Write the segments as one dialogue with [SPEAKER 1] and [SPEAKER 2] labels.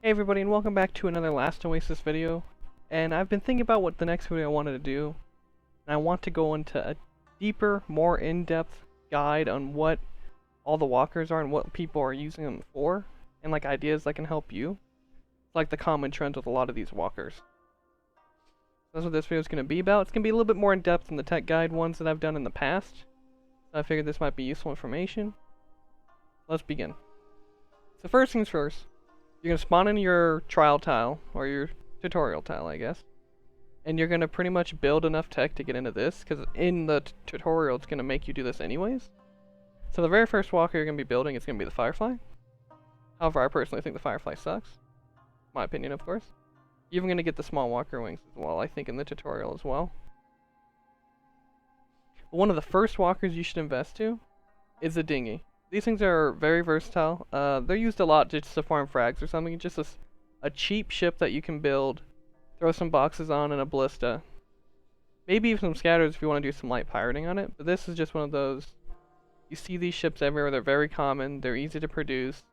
[SPEAKER 1] Hey everybody, and welcome back to another Last Oasis video. And I've been thinking about what the next video I wanted to do, and I want to go into a deeper, more in-depth guide on what all the walkers are and what people are using them for, and like ideas that can help you. It's like the common trends with a lot of these walkers. That's what this video is going to be about. It's going to be a little bit more in-depth than the tech guide ones that I've done in the past. So I figured this might be useful information. Let's begin. So first things first. You're going to spawn in your trial tile, or your tutorial tile, I guess. And you're going to pretty much build enough tech to get into this, because in the tutorial it's going to make you do this anyways. So the very first walker you're going to be building is going to be the Firefly. However, I personally think the Firefly sucks. My opinion, of course. You're even going to get the small walker wings as well, I think, in the tutorial as well. But one of the first walkers you should invest to is the dinghy. These things are very versatile. They're used a lot just to farm frags or something. Just a cheap ship that you can build, throw some boxes on and a ballista. Maybe even some scatters if you want to do some light pirating on it. But this is just one of those. You see these ships everywhere. They're very common. They're easy to produce.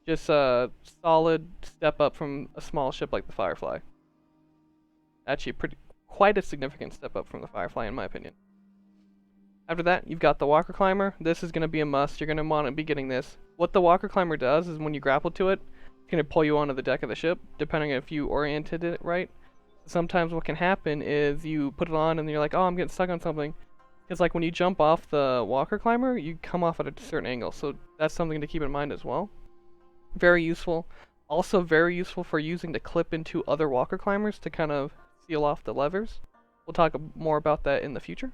[SPEAKER 1] Just a solid step up from a small ship like the Firefly. Actually, quite a significant step up from the Firefly in my opinion. After that, you've got the Walker Climber. This is going to be a must. You're going to want to be getting this. What the Walker Climber does is when you grapple to it, it's going to pull you onto the deck of the ship, depending on if you oriented it right. Sometimes what can happen is you put it on and you're like, oh, I'm getting stuck on something. Because like when you jump off the Walker Climber, you come off at a certain angle. So that's something to keep in mind as well. Very useful. Also very useful for using to clip into other Walker Climbers to kind of seal off the levers. We'll talk more about that in the future.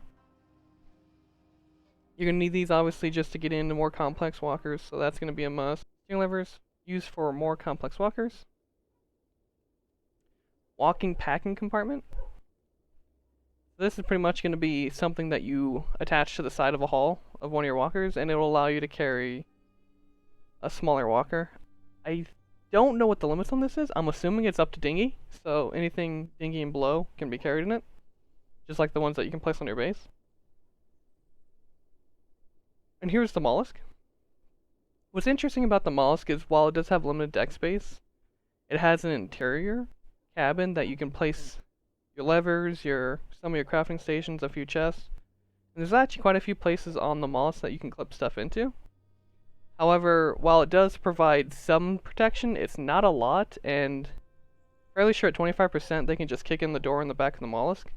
[SPEAKER 1] You're going to need these obviously just to get into more complex walkers, so that's going to be a must. Steering levers used for more complex walkers. Walking packing compartment. This is pretty much going to be something that you attach to the side of a hull of one of your walkers, and it will allow you to carry a smaller walker. I don't know what the limits on this is. I'm assuming it's up to dinghy, so anything dinghy and below can be carried in it, just like the ones that you can place on your base. And here's the mollusk. What's interesting about the mollusk is while it does have limited deck space, it has an interior cabin that you can place your levers, some of your crafting stations, a few chests. And there's actually quite a few places on the mollusk that you can clip stuff into. However, while it does provide some protection, it's not a lot, and fairly sure at 25% they can just kick in the door in the back of the mollusk.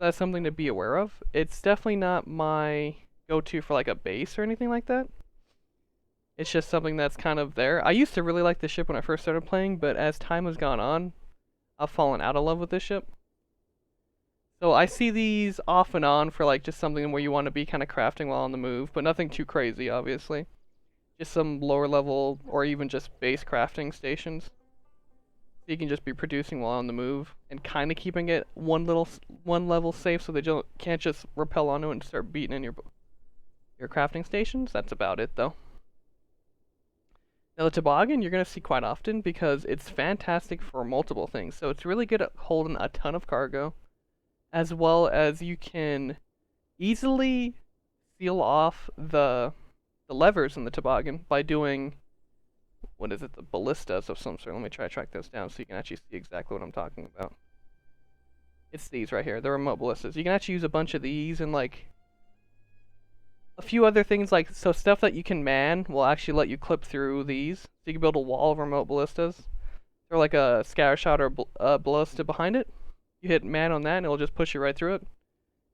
[SPEAKER 1] That's something to be aware of. It's definitely not my go-to for like a base or anything like that. It's just something that's kind of there. I used to really like this ship when I first started playing, but as time has gone on, I've fallen out of love with this ship. So I see these off and on for like just something where you want to be kind of crafting while on the move, but nothing too crazy, obviously. Just some lower level or even just base crafting stations. So you can just be producing while on the move and kind of keeping it one level safe so they can't just rappel onto it and start beating in your crafting stations. That's about it though. Now the toboggan you're going to see quite often because it's fantastic for multiple things. So it's really good at holding a ton of cargo, as well as you can easily seal off the levers in the toboggan by doing, what is it, the ballistas of some sort. Let me try to track those down so you can actually see exactly what I'm talking about. It's these right here, the remote ballistas. You can actually use a bunch of these and like a few other things, like so stuff that you can man will actually let you clip through these. So you can build a wall of remote ballistas. Or like a scatter shot or ballista behind it. You hit man on that and it'll just push you right through it.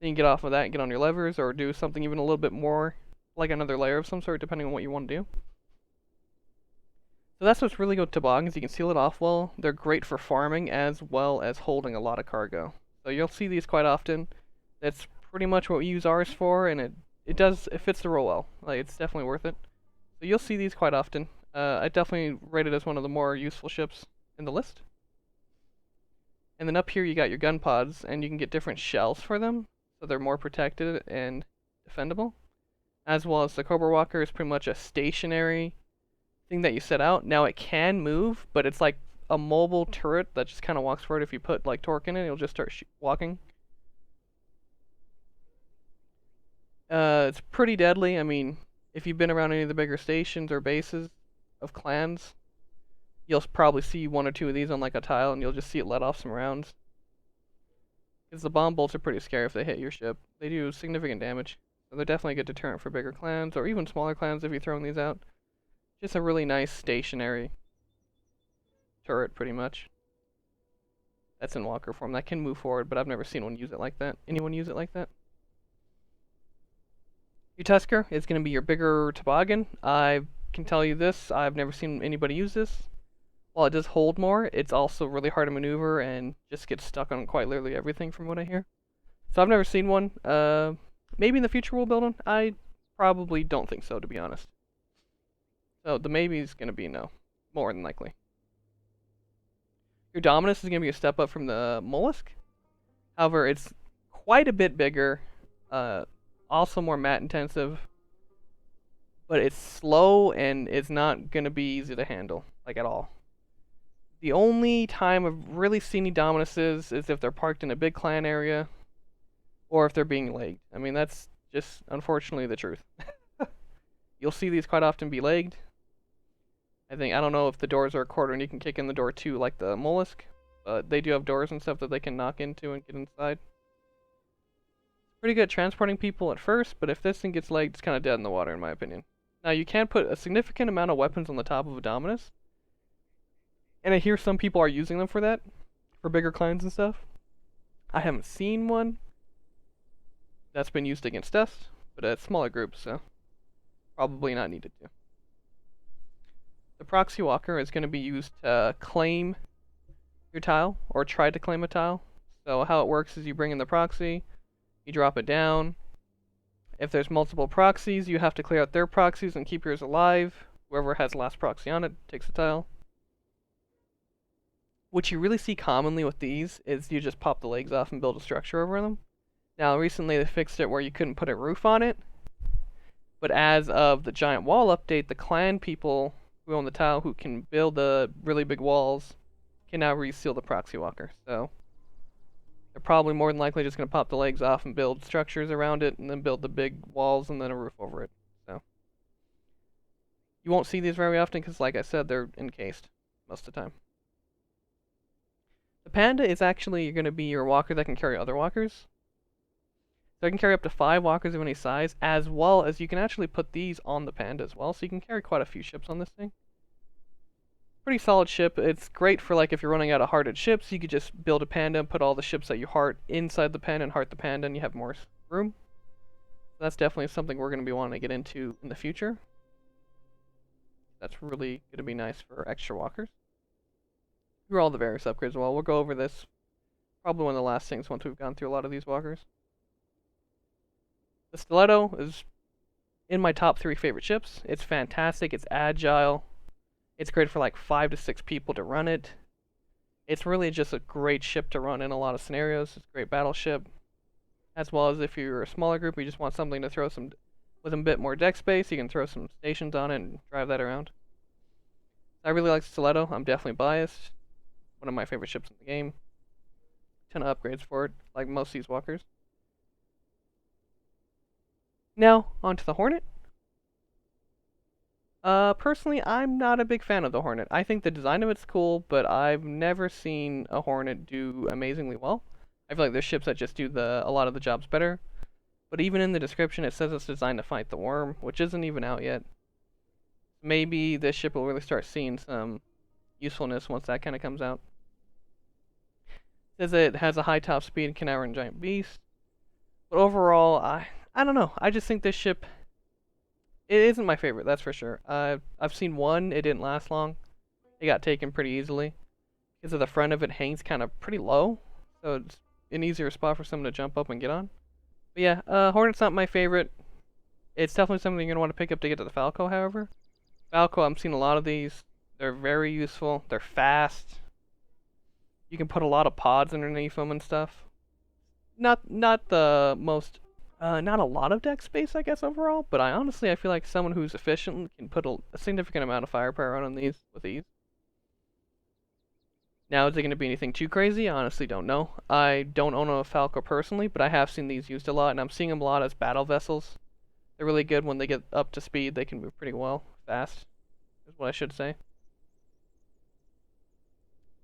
[SPEAKER 1] Then you can get off of that and get on your levers or do something even a little bit more, like another layer of some sort, depending on what you want to do. So that's what's really good with toboggans. You can seal it off well. They're great for farming as well as holding a lot of cargo. So you'll see these quite often. That's pretty much what we use ours for, and it fits the role well. Like, it's definitely worth it. So you'll see these quite often. I definitely rate it as one of the more useful ships in the list. And then up here you got your gun pods, and you can get different shells for them, so they're more protected and defendable. As well as the Cobra Walker is pretty much a stationary thing that you set out. Now it can move, but it's like a mobile turret that just kind of walks forward. If you put like torque in it, it'll just start walking. It's pretty deadly. I mean, if you've been around any of the bigger stations or bases of clans, you'll probably see one or two of these on like a tile, and you'll just see it let off some rounds. Because the bomb bolts are pretty scary if they hit your ship. They do significant damage. So they're definitely a good deterrent for bigger clans, or even smaller clans if you're throwing these out. Just a really nice stationary turret, pretty much. That's in walker form. That can move forward, but I've never seen one use it like that. Anyone use it like that? Your Tusker is going to be your bigger toboggan. I can tell you this, I've never seen anybody use this. While it does hold more, it's also really hard to maneuver and just gets stuck on quite literally everything from what I hear. So I've never seen one. Maybe in the future we'll build one. I probably don't think so, to be honest. So the maybe is going to be no, more than likely. Your Dominus is going to be a step up from the Mollusk. However, it's quite a bit bigger, also more mat intensive, but it's slow and it's not going to be easy to handle, like at all. The only time I've really seen any Dominuses is if they're parked in a big clan area, or if they're being legged. I mean, that's just unfortunately the truth. You'll see these quite often be legged. I don't know if the doors are a quarter and you can kick in the door too, like the Mollusk, but they do have doors and stuff that they can knock into and get inside. Pretty good at transporting people at first, but if this thing gets legged, it's kind of dead in the water in my opinion. Now you can put a significant amount of weapons on the top of a Dominus, and I hear some people are using them for that, for bigger clans and stuff. I haven't seen one that's been used against us, but at smaller groups, so probably not needed to. The Proxy Walker is going to be used to claim your tile, or try to claim a tile. So how it works is you bring in the proxy, you drop it down. If there's multiple proxies, you have to clear out their proxies and keep yours alive. Whoever has the last proxy on it takes a tile. What you really see commonly with these is you just pop the legs off and build a structure over them. Now recently they fixed it where you couldn't put a roof on it, but as of the giant wall update, the clan people who own the tile who can build the really big walls can now reseal the Proxy Walker. So they're probably more than likely just going to pop the legs off and build structures around it, and then build the big walls and then a roof over it. So you won't see these very often because, like I said, they're encased most of the time. The Panda is actually going to be your walker that can carry other walkers. So I can carry up to 5 walkers of any size, as well as you can actually put these on the Panda as well, so you can carry quite a few ships on this thing. Pretty solid ship. It's great for like if you're running out of hearted ships, you could just build a Panda and put all the ships that you heart inside the Panda and heart the Panda, and you have more room. So that's definitely something we're going to be wanting to get into in the future. That's really going to be nice for extra walkers. Through all the various upgrades as well. We'll go over this probably one of the last things once we've gone through a lot of these walkers. The Stiletto is in my top 3 favorite ships. It's fantastic, it's agile, it's great for like 5 to 6 people to run it. It's really just a great ship to run in a lot of scenarios. It's a great battleship. As well as if you're a smaller group, you just want something to throw some, with a bit more deck space, you can throw some stations on it and drive that around. I really like Stiletto, I'm definitely biased. One of my favorite ships in the game. Ton of upgrades for it, like most of these walkers. Now, onto the Hornet. Personally, I'm not a big fan of the Hornet. I think the design of it's cool, but I've never seen a Hornet do amazingly well. I feel like there's ships that just do a lot of the jobs better. But even in the description, it says it's designed to fight the worm, which isn't even out yet. Maybe this ship will really start seeing some usefulness once that kind of comes out. It says it has a high top speed and can outrun giant beasts. But overall, I don't know. I just think this ship, it isn't my favorite, that's for sure. I've seen one, it didn't last long. It got taken pretty easily. Because of the front of it hangs kind of pretty low. So it's an easier spot for someone to jump up and get on. But yeah, Hornet's not my favorite. It's definitely something you're going to want to pick up to get to the Falco, however. Falco, I'm seeing a lot of these. They're very useful. They're fast. You can put a lot of pods underneath them and stuff. Not the most, not a lot of deck space, I guess, overall. But I feel like someone who's efficient can put a significant amount of firepower on these with ease. Now, is it going to be anything too crazy? I honestly don't know. I don't own a Falco personally, but I have seen these used a lot, and I'm seeing them a lot as battle vessels. They're really good when they get up to speed. They can move pretty well, fast, is what I should say.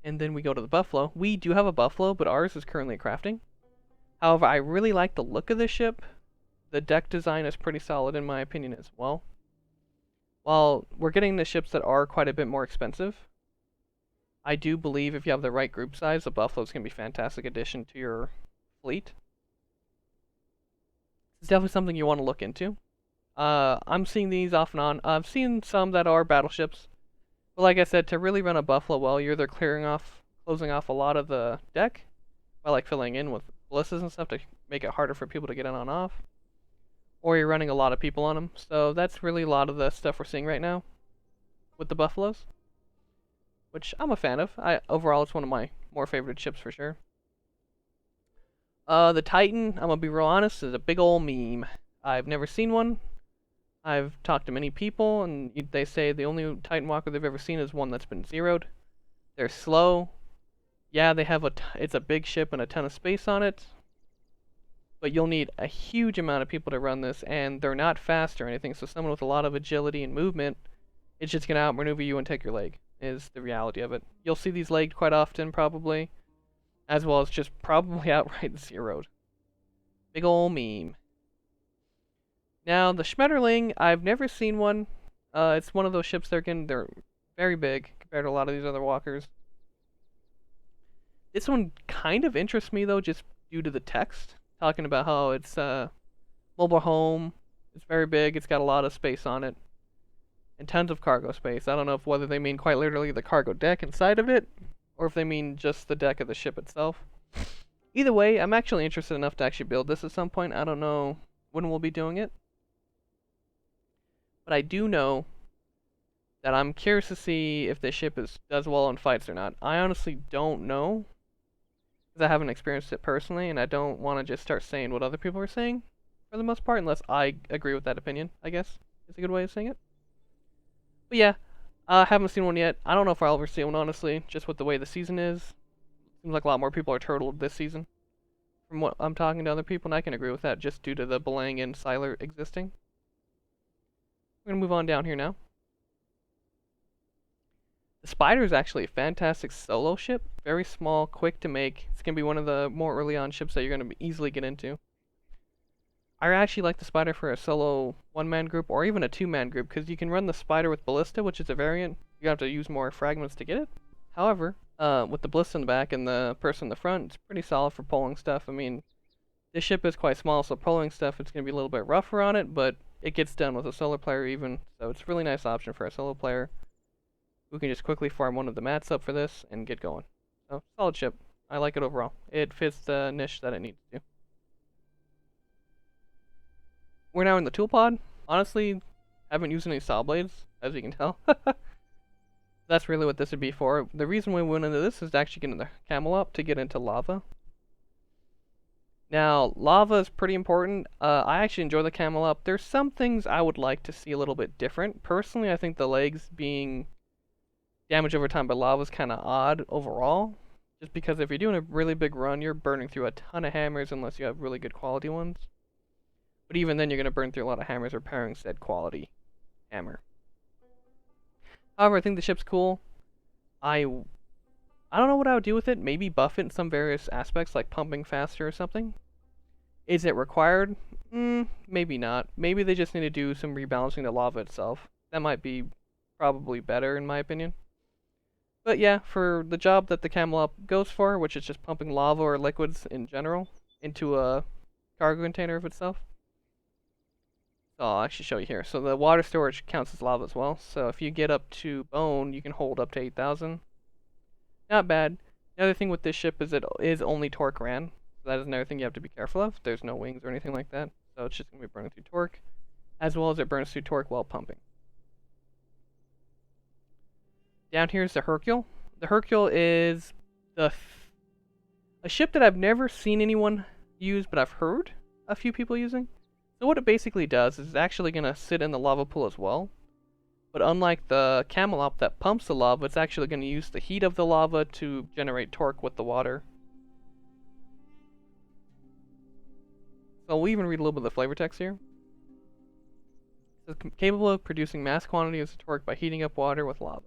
[SPEAKER 1] and then we go to the Buffalo. We do have a Buffalo, but ours is currently crafting. However, I really like the look of this ship. The deck design is pretty solid in my opinion as well. While we're getting the ships that are quite a bit more expensive, I do believe if you have the right group size, the Buffalo's going to be a fantastic addition to your fleet. It's definitely something you want to look into. I'm seeing these off and on. I've seen some that are battleships. But like I said, to really run a Buffalo well, you're either closing off a lot of the deck by like filling in with ballistas and stuff to make it harder for people to get in on off, or you're running a lot of people on them. So that's really a lot of the stuff we're seeing right now with the Buffaloes, which I'm a fan of. Overall, it's one of my more favorite ships for sure. The Titan, I'm gonna be real honest, is a big old meme. I've never seen one. I've talked to many people, and they say the only Titan Walker they've ever seen is one that's been zeroed. They're slow. Yeah, they have it's a big ship and a ton of space on it, but you'll need a huge amount of people to run this, and they're not fast or anything, so someone with a lot of agility and movement, it's just going to outmaneuver you and take your leg, is the reality of it. You'll see these legged quite often, probably, as well as just probably outright zeroed. Big ol' meme. Now, the Schmetterling, I've never seen one. It's one of those ships they're very big compared to a lot of these other walkers. This one kind of interests me, though, just due to the text. Talking about how it's mobile home, it's very big, it's got a lot of space on it, and tons of cargo space. I don't know whether they mean quite literally the cargo deck inside of it, or if they mean just the deck of the ship itself. Either way, I'm actually interested enough to actually build this at some point. I don't know when we'll be doing it, but I do know that I'm curious to see if this ship does well in fights or not. I honestly don't know, because I haven't experienced it personally, and I don't want to just start saying what other people are saying, for the most part, unless I agree with that opinion, I guess, is a good way of saying it. But yeah, I haven't seen one yet. I don't know if I'll ever see one, honestly, just with the way the season is. Seems like a lot more people are turtled this season, from what I'm talking to other people, and I can agree with that, just due to the Belang and Siler existing. We're going to move on down here now. The Spider is actually a fantastic solo ship. Very small, quick to make. It's going to be one of the more early on ships that you're going to easily get into. I actually like the Spider for a solo one-man group or even a two-man group, because you can run the Spider with Ballista, which is a variant. You have to use more fragments to get it. However, with the Ballista in the back and the person in the front, it's pretty solid for pulling stuff. I mean, this ship is quite small, so pulling stuff, it's going to be a little bit rougher on it, but it gets done with a solo player even. So it's a really nice option for a solo player who can just quickly farm one of the mats up for this and get going. So, solid ship. I like it overall. It fits the niche that it needs to. We're now in the tool pod. Honestly, haven't used any saw blades, as you can tell. That's really what this would be for. The reason we went into this is to actually get into the camel up to get into lava. Now, lava is pretty important. I actually enjoy the camel up. There's some things I would like to see a little bit different. Personally, I think the legs being damaged over time by lava is kind of odd overall. Just because if you're doing a really big run, you're burning through a ton of hammers unless you have really good quality ones. But even then, you're going to burn through a lot of hammers repairing said quality hammer. However, I think the ship's cool. I don't know what I would do with it. Maybe buff it in some various aspects, like pumping faster or something. Is it required? Maybe not. Maybe they just need to do some rebalancing the lava itself. That might be probably better, in my opinion. But yeah, for the job that the camel up goes for, which is just pumping lava or liquids in general into a cargo container of itself. So I'll actually show you here. So the water storage counts as lava as well. So if you get up to bone, you can hold up to 8,000. Not bad. The other thing with this ship is it is only torque ran. So that is another thing you have to be careful of. There's no wings or anything like that. So it's just going to be burning through torque, as well as it burns through torque while pumping. Down here is the Hercule. The Hercule is a ship that I've never seen anyone use, but I've heard a few people using. So what it basically does is it's actually going to sit in the lava pool as well. But unlike the Camelop that pumps the lava, it's actually going to use the heat of the lava to generate torque with the water. So we'll even read a little bit of the flavor text here. It's capable of producing mass quantities of torque by heating up water with lava.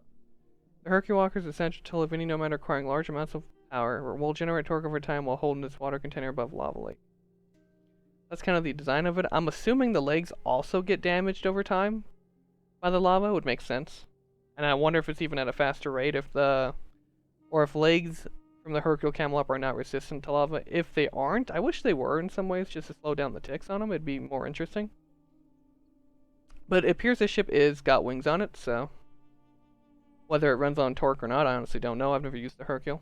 [SPEAKER 1] The Hercule Walker is essential to live any nomad requiring large amounts of power, or will generate torque over time while holding this water container above lava lake. That's kind of the design of it. I'm assuming the legs also get damaged over time by the lava. Would make sense. And I wonder if it's even at a faster rate or if legs from the Hercule Camelop are not resistant to lava. If they aren't, I wish they were in some ways just to slow down the ticks on them. It'd be more interesting. But it appears this ship is got wings on it, so whether it runs on torque or not, I honestly don't know. I've never used the Hercule.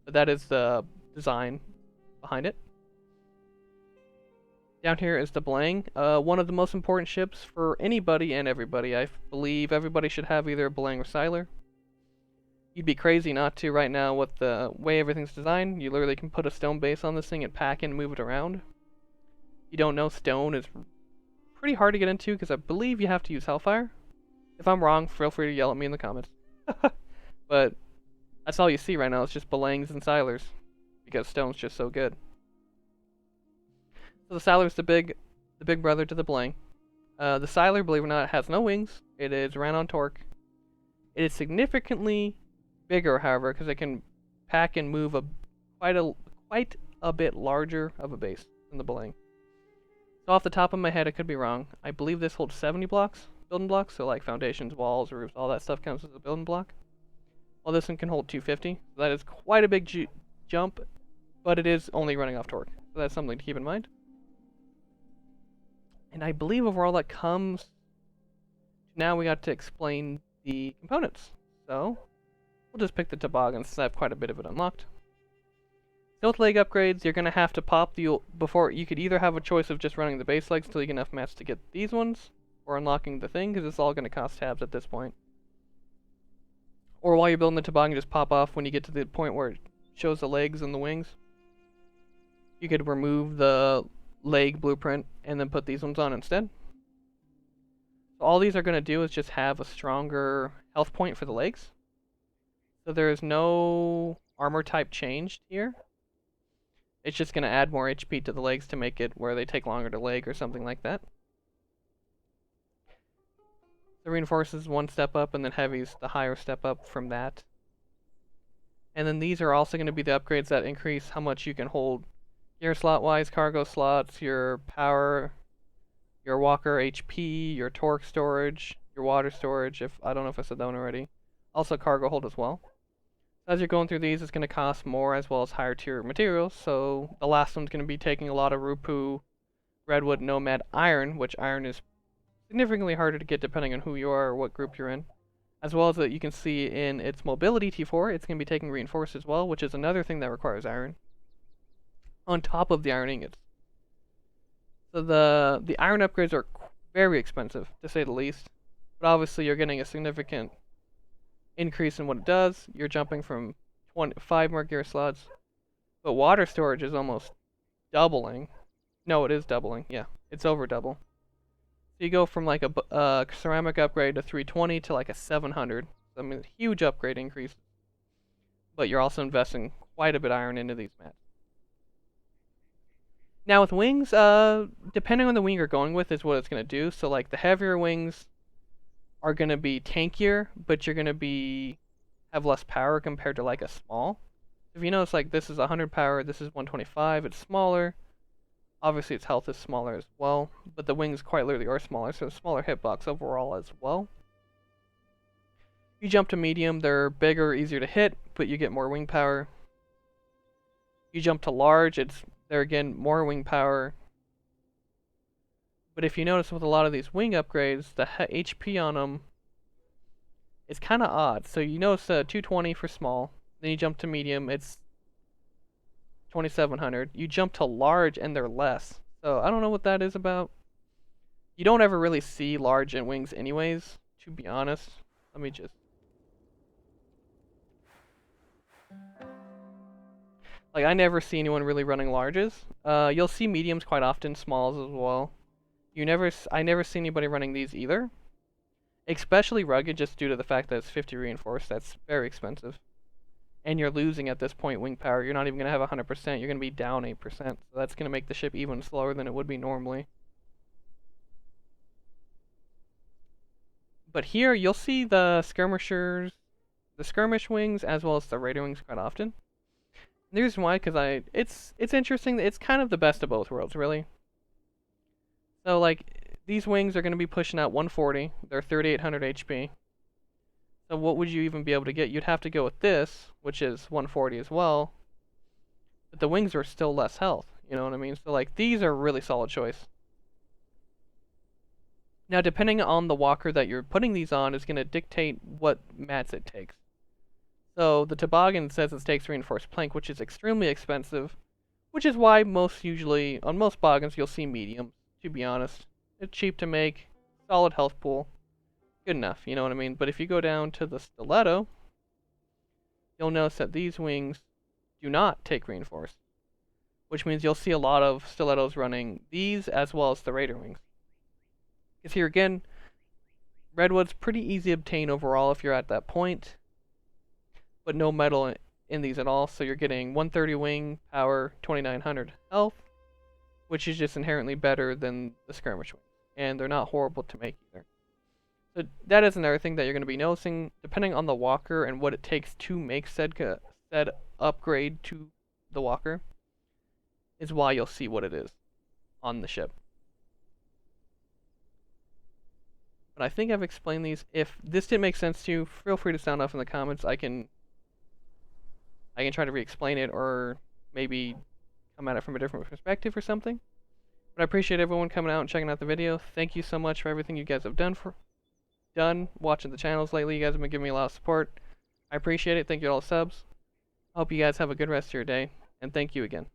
[SPEAKER 1] But that is the design behind it. Down here is the Belang, one of the most important ships for anybody and everybody. I believe everybody should have either a Belang or Siler. You'd be crazy not to right now with the way everything's designed. You literally can put a stone base on this thing and pack and move it around. You don't know, stone is pretty hard to get into because I believe you have to use Hellfire. If I'm wrong, feel free to yell at me in the comments. But that's all you see right now. It's just Belangs and Silers because stone's just so good. So the Siler's the big brother to the Belang. The Siler, believe it or not, has no wings. It is ran on torque. It is significantly bigger, however, because it can pack and move quite a bit larger of a base than the Belang. So off the top of my head, I could be wrong. I believe this holds 70 building blocks, so like foundations, walls, roofs, all that stuff counts as a building block. Well, this one can hold 250. So that is quite a big jump, but it is only running off torque. So that's something to keep in mind. And I believe overall that comes... Now we got to explain the components. So, we'll just pick the toboggan since I have quite a bit of it unlocked. Stealth leg upgrades, you're going to have to pop before you could either have a choice of just running the base legs until you get enough mats to get these ones, or unlocking the thing, because it's all going to cost tabs at this point. Or while you're building the toboggan, just pop off when you get to the point where it shows the legs and the wings. You could remove the leg blueprint and then put these ones on instead. So all these are going to do is just have a stronger health point for the legs. So there is no armor type changed here. It's just going to add more HP to the legs to make it where they take longer to leg or something like that. The reinforces one step up, and then heavies the higher step up from that. And then these are also going to be the upgrades that increase how much you can hold gear slot wise, cargo slots, your power, your walker HP, your torque storage, your water storage, if I don't know if I said that one already. Also cargo hold as well. As you're going through these, it's going to cost more as well as higher tier materials. So the last one's going to be taking a lot of Rupu, Redwood, Nomad, Iron, which Iron is significantly harder to get depending on who you are or what group you're in. As well as that you can see in its mobility T4, it's going to be taking Reinforced as well, which is another thing that requires Iron. On top of the Iron ingots. So the Iron upgrades are very expensive, to say the least. But obviously you're getting a significant increase in what it does. You're jumping from 5 more gear slots. But water storage is almost doubling. No, it is doubling. Yeah, it's over double. So you go from like a ceramic upgrade to 320 to like a 700. I mean, huge upgrade increase. But you're also investing quite a bit of iron into these mats. Now with wings, depending on the wing you're going with is what it's going to do. So like the heavier wings are going to be tankier, but you're going to have less power compared to like a small. If you notice, like this is 100 power, this is 125, it's smaller. Obviously its health is smaller as well, but the wings quite literally are smaller, so smaller hitbox overall as well. You jump to medium, they're bigger, easier to hit, but you get more wing power. You jump to large, they're again more wing power. But if you notice with a lot of these wing upgrades, the HP on them is kind of odd. So you notice 220 for small, then you jump to medium, it's 2700. You jump to large and they're less. So I don't know what that is about. You don't ever really see large in wings anyways, to be honest. Let me just... Like, I never see anyone really running larges. You'll see mediums quite often, smalls as well. I never see anybody running these either. Especially rugged, just due to the fact that it's 50 reinforced. That's very expensive. And you're losing at this point wing power. You're not even going to have 100%. You're going to be down 8%. So that's going to make the ship even slower than it would be normally. But here, you'll see the skirmishers, the skirmish wings as well as the raider wings quite often. The reason why, because it's interesting. It's kind of the best of both worlds, really. So like these wings are going to be pushing out 140. They're 3,800 HP. So what would you even be able to get? You'd have to go with this, which is 140 as well. But the wings are still less health. You know what I mean? So like these are a really solid choice. Now, depending on the walker that you're putting these on is going to dictate what mats it takes. So the toboggan says it takes reinforced plank, which is extremely expensive, which is why on most boggans you'll see mediums, to be honest. It's cheap to make, solid health pool, good enough, you know what I mean? But if you go down to the stiletto, you'll notice that these wings do not take reinforced, which means you'll see a lot of stilettos running these as well as the raider wings. Because here again, redwood's pretty easy to obtain overall if you're at that point, but no metal in these at all, so you're getting 130 wing, power, 2900 health, which is just inherently better than the skirmish wings, and they're not horrible to make either. So that is another thing that you're going to be noticing, depending on the walker and what it takes to make said upgrade to the walker, is why you'll see what it is on the ship. But I think I've explained these. If this didn't make sense to you, feel free to sound off in the comments. I can try to re-explain it, or maybe come at it from a different perspective or something. But I appreciate everyone coming out and checking out the video. Thank you so much for everything you guys have done watching the channels lately. You guys have been giving me a lot of support. I appreciate it. Thank you to all the subs. I hope you guys have a good rest of your day, and thank you again.